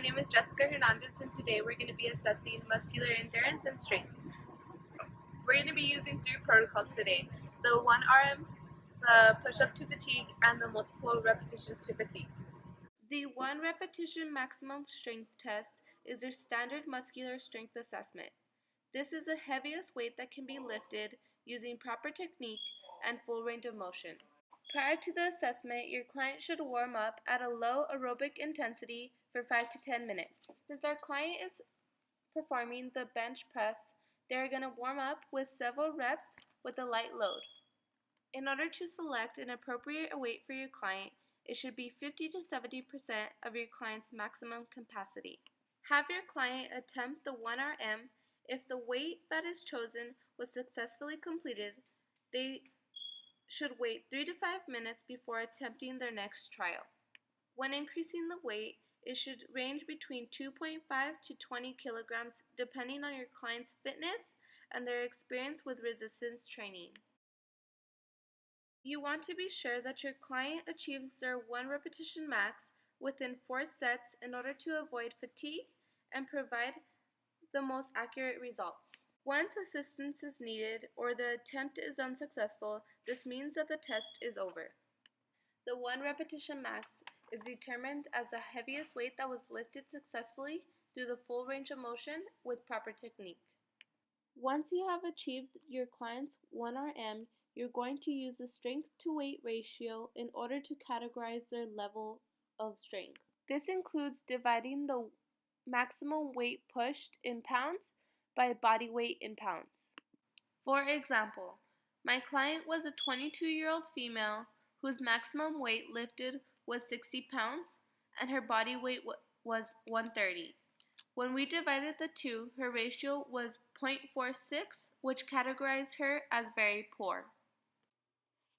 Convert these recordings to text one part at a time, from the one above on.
my name is Jessica Hernandez, and today we're going to be assessing muscular endurance and strength. We're going to be using 3 protocols today: the 1RM, the push-up to fatigue, and the multiple repetitions to fatigue. The 1 repetition maximum strength test is your standard muscular strength assessment. This is the heaviest weight that can be lifted using proper technique and full range of motion. Prior to the assessment, your client should warm up at a low aerobic intensity for 5 to 10 minutes. Since our client is performing the bench press, they are going to warm up with several reps with a light load. In order to select an appropriate weight for your client, it should be 50 to 70% of your client's maximum capacity. Have your client attempt the 1RM. If the weight that is chosen was successfully completed, they should wait 3 to 5 minutes before attempting their next trial. When increasing the weight, it should range between 2.5 to 20 kilograms depending on your client's fitness and their experience with resistance training. You want to be sure that your client achieves their 1 repetition max within 4 sets in order to avoid fatigue and provide the most accurate results. Once assistance is needed or the attempt is unsuccessful, this means that the test is over. The 1 repetition max is determined as the heaviest weight that was lifted successfully through the full range of motion with proper technique. Once you have achieved your client's 1RM, you're going to use the strength to weight ratio in order to categorize their level of strength. This includes dividing the maximum weight pushed in pounds by body weight in pounds. For example, my client was a 22-year-old female whose maximum weight lifted was 60 pounds and her body weight was 130. When we divided the two, her ratio was 0.46, which categorized her as very poor.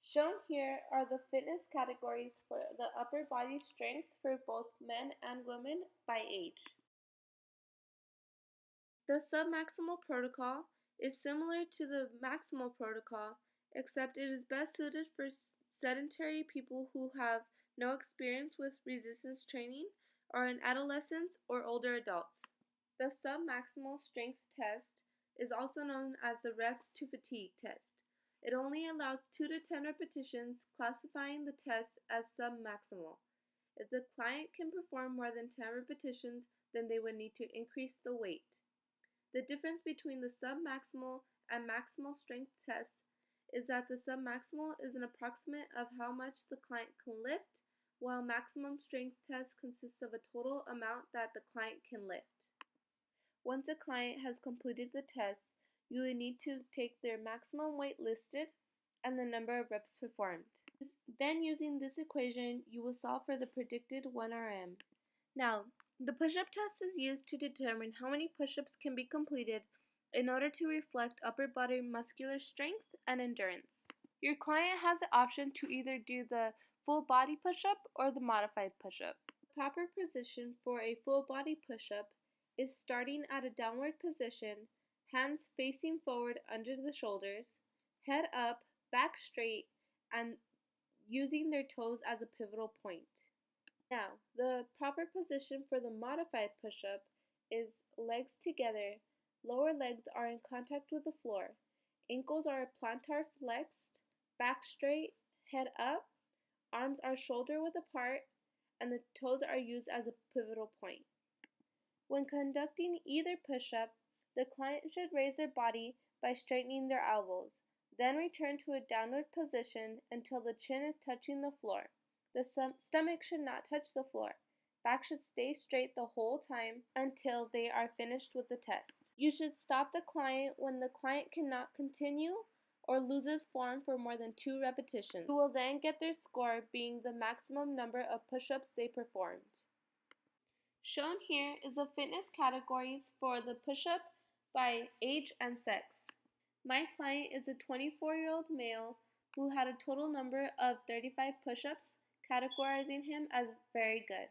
Shown here are the fitness categories for the upper body strength for both men and women by age. The submaximal protocol is similar to the maximal protocol, except it is best suited for sedentary people who have no experience with resistance training or in adolescents or older adults. The submaximal strength test is also known as the reps to fatigue test. It only allows 2 to 10 repetitions, classifying the test as submaximal. If the client can perform more than 10 repetitions, then they would need to increase the weight. The difference between the submaximal and maximal strength tests is that the submaximal is an approximate of how much the client can lift, while maximum strength test consists of a total amount that the client can lift. Once a client has completed the test, you will need to take their maximum weight listed and the number of reps performed. Then using this equation, you will solve for the predicted 1RM. Now, the push-up test is used to determine how many push-ups can be completed in order to reflect upper body muscular strength and endurance. Your client has the option to either do the full body push-up or the modified push-up. The proper position for a full body push-up is starting at a downward position, hands facing forward under the shoulders, head up, back straight, and using their toes as a pivotal point. Now, the proper position for the modified push-up is legs together, lower legs are in contact with the floor, ankles are plantar flexed, back straight, head up, arms are shoulder width apart, and the toes are used as a pivotal point. When conducting either push-up, the client should raise their body by straightening their elbows, then return to a downward position until the chin is touching the floor. The stomach should not touch the floor. Back should stay straight the whole time until they are finished with the test. You should stop the client when the client cannot continue or loses form for more than 2 repetitions. You will then get their score being the maximum number of push-ups they performed. Shown here is the fitness categories for the push-up by age and sex. My client is a 24-year-old male who had a total number of 35 push-ups, categorizing him as very good.